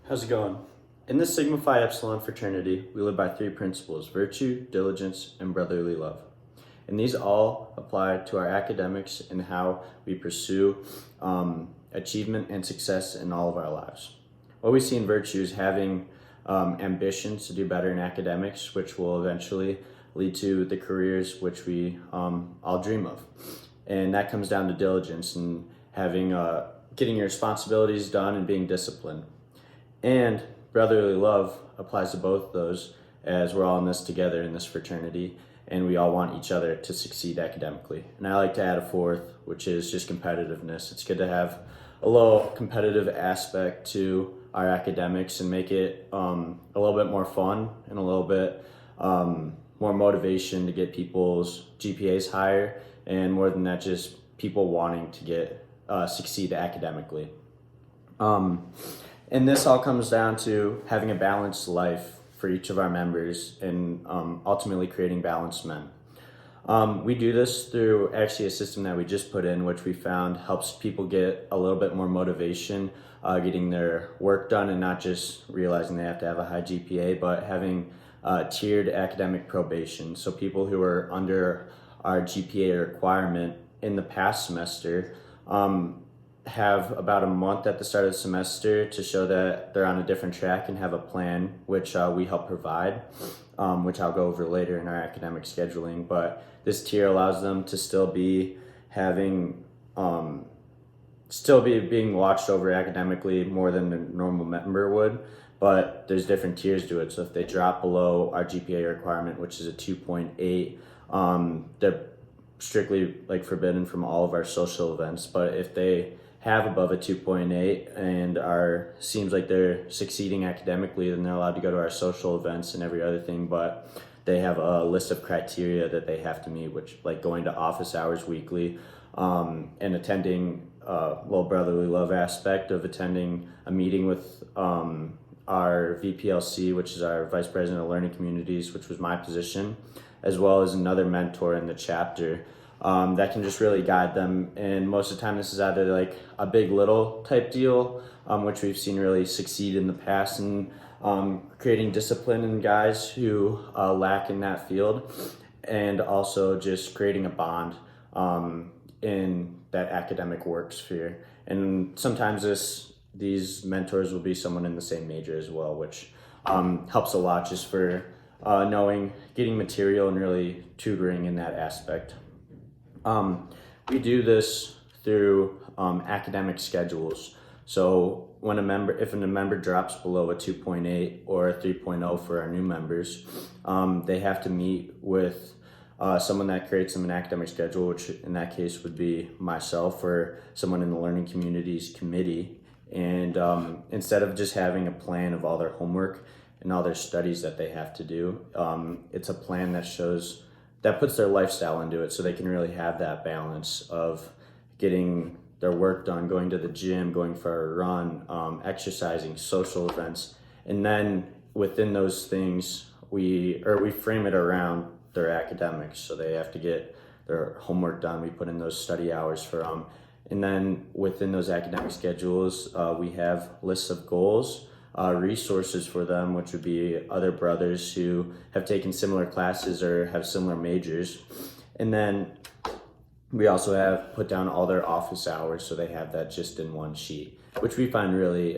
How's it going? In the Sigma Phi Epsilon fraternity, we live by three principles: virtue, diligence, and brotherly love. And these all apply to our academics and how we pursue achievement and success in all of our lives. What we see in virtue is having ambitions to do better in academics, which will eventually lead to the careers which we all dream of. And that comes down to diligence and having getting your responsibilities done and being disciplined. And brotherly love applies to both those, as we're all in this together in this fraternity and we all want each other to succeed academically. And I like to add a fourth, which is just competitiveness. It's good to have a little competitive aspect to our academics and make it a little bit more fun and a little bit more motivation to get people's GPAs higher, and more than that, just people wanting to get succeed academically. And this all comes down to having a balanced life for each of our members and ultimately creating balanced men. We do this through actually a system that we just put in, which we found helps people get a little bit more motivation getting their work done and not just realizing they have to have a high GPA, but having tiered academic probation. So people who are under our GPA requirement in the past semester have about a month at the start of the semester to show that they're on a different track and have a plan, which we help provide, which I'll go over later in our academic scheduling. But this tier allows them to still be having, being watched over academically more than a normal member would. But there's different tiers to it. So if they drop below our GPA requirement, which is a 2.8, they're strictly forbidden from all of our social events. But if they have above a 2.8 and seems like they're succeeding academically, then they're allowed to go to our social events and every other thing. But they have a list of criteria that they have to meet, which like going to office hours weekly, and attending little brotherly love aspect of attending a meeting with our VPLC, which is our Vice President of Learning Communities, which was my position, as well as another mentor in the chapter that can just really guide them. And most of the time this is either like a big little type deal, which we've seen really succeed in the past in creating discipline in guys who lack in that field, and also just creating a bond in that academic work sphere. And sometimes these mentors will be someone in the same major as well, which helps a lot just for getting material and really tutoring in that aspect. We do this through academic schedules. So if a member drops below a 2.8 or a 3.0 for our new members, they have to meet with someone that creates them an academic schedule, which in that case would be myself or someone in the Learning Communities Committee. And instead of just having a plan of all their homework and all their studies that they have to do, it's a plan that puts their lifestyle into it, so they can really have that balance of getting their work done, going to the gym, going for a run, exercising, social events. And then within those things, we frame it around their academics. So they have to get their homework done. We put in those study hours for them. And then within those academic schedules, we have lists of goals, resources for them, which would be other brothers who have taken similar classes or have similar majors. And then we also have put down all their office hours, so they have that just in one sheet, which we find really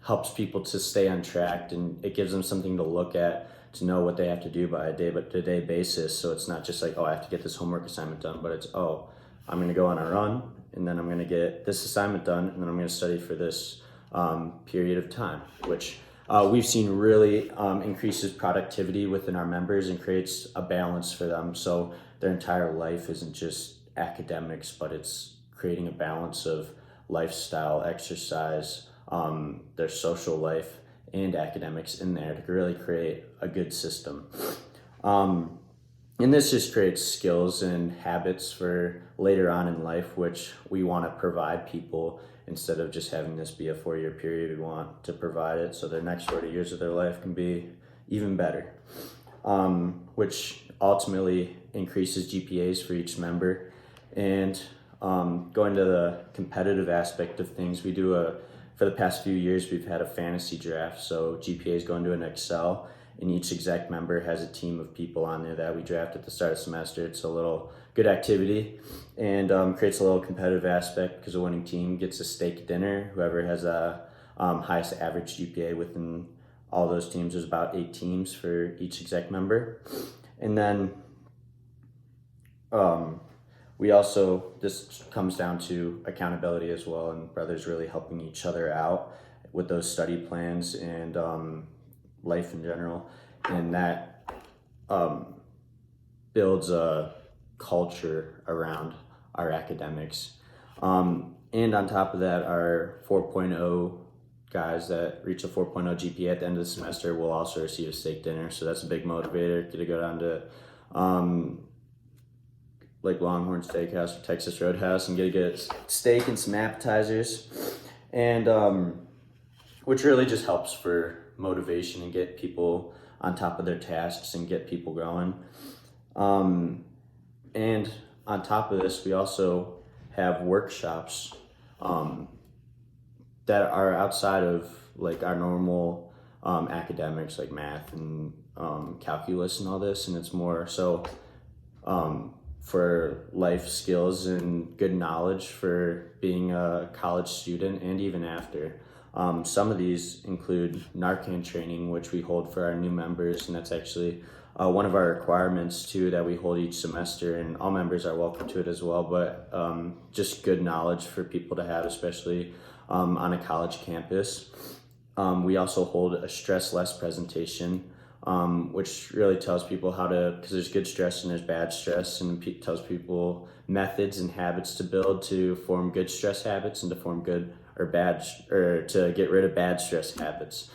helps people to stay on track, and it gives them something to look at to know what they have to do by a day-to-day basis. So it's not just like, I have to get this homework assignment done, but it's, I'm going to go on a run, and then I'm going to get this assignment done, and then I'm going to study for this period of time, which we've seen really increases productivity within our members and creates a balance for them. So their entire life isn't just academics, but it's creating a balance of lifestyle, exercise, their social life, and academics in there to really create a good system. And this just creates skills and habits for later on in life, which we want to provide people. Instead of just having this be a 4-year period, we want to provide it so their next 40 years of their life can be even better, which ultimately increases GPAs for each member. And going to the competitive aspect of things, we do a for the past few years, we've had a fantasy draft. So GPAs go into an Excel, and each exec member has a team of people on there that we draft at the start of the semester. It's a little good activity, and creates a little competitive aspect because the winning team gets a steak dinner. Whoever has a highest average GPA within all those teams, there's about 8 teams for each exec member. And then we also, this comes down to accountability as well, and brothers really helping each other out with those study plans and life in general. And that builds a culture around our academics. And on top of that, our 4.0 guys that reach a 4.0 GPA at the end of the semester will also receive a steak dinner. So that's a big motivator. Get to go down to like Longhorn Steakhouse or Texas Roadhouse and get a steak and some appetizers, and which really just helps for motivation and get people on top of their tasks and get people going. And on top of this, we also have workshops that are outside of like our normal academics, like math and calculus and all this, and it's more so for life skills and good knowledge for being a college student and even after. Some of these include Narcan training, which we hold for our new members, and that's actually one of our requirements too that we hold each semester, and all members are welcome to it as well, but just good knowledge for people to have, especially on a college campus. We also hold a stress less presentation, which really tells people how to, because there's good stress and there's bad stress, and tells people methods and habits to build to form good stress habits and to form good or bad, or to get rid of bad stress habits.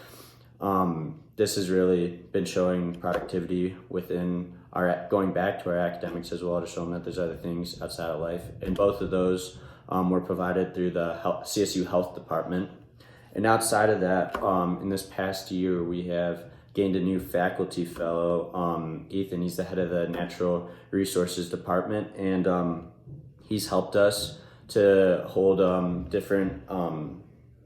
This has really been showing productivity within our, going back to our academics as well, to show them that there's other things outside of life. And both of those were provided through the CSU Health Department. And outside of that, in this past year, we have gained a new faculty fellow, Ethan. He's the head of the Natural Resources Department, and he's helped us to hold different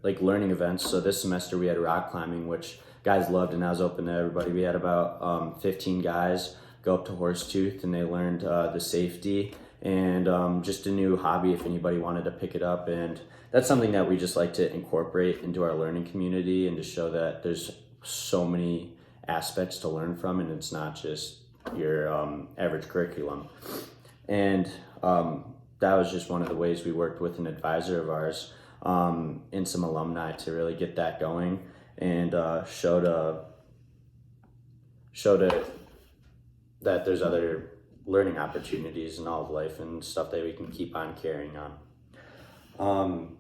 like learning events. So this semester we had rock climbing, which guys loved, and that was open to everybody. We had about 15 guys go up to Horsetooth, and they learned the safety and just a new hobby if anybody wanted to pick it up. And that's something that we just like to incorporate into our learning community and to show that there's so many aspects to learn from, and it's not just your average curriculum. And that was just one of the ways we worked with an advisor of ours and some alumni to really get that going, and showed it that there's other learning opportunities in all of life and stuff that we can keep on carrying on.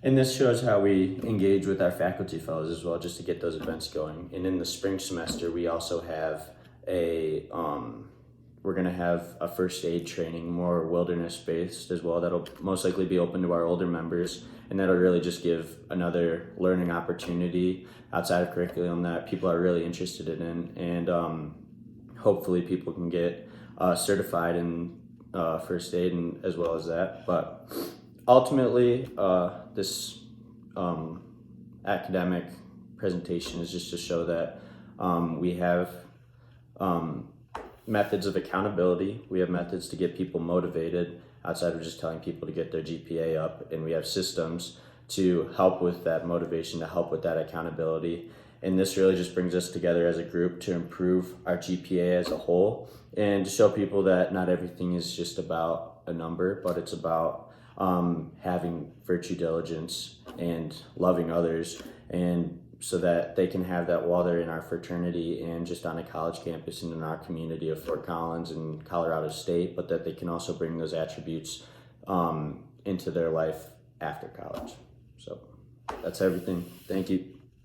And this shows how we engage with our faculty fellows as well, just to get those events going. And in the spring semester, we also have we're gonna have a first aid training, more wilderness based as well. That'll most likely be open to our older members, and that'll really just give another learning opportunity outside of curriculum that people are really interested in, and hopefully people can get certified in first aid and as well as that. But ultimately, this academic presentation is just to show that we have methods of accountability. We have methods to get people motivated outside of just telling people to get their GPA up, and we have systems to help with that motivation, to help with that accountability. And this really just brings us together as a group to improve our GPA as a whole, and to show people that not everything is just about a number, but it's about having virtue, diligence, and loving others, and so that they can have that while they're in our fraternity and just on a college campus and in our community of Fort Collins and Colorado State, but that they can also bring those attributes into their life after college. So that's everything. Thank you.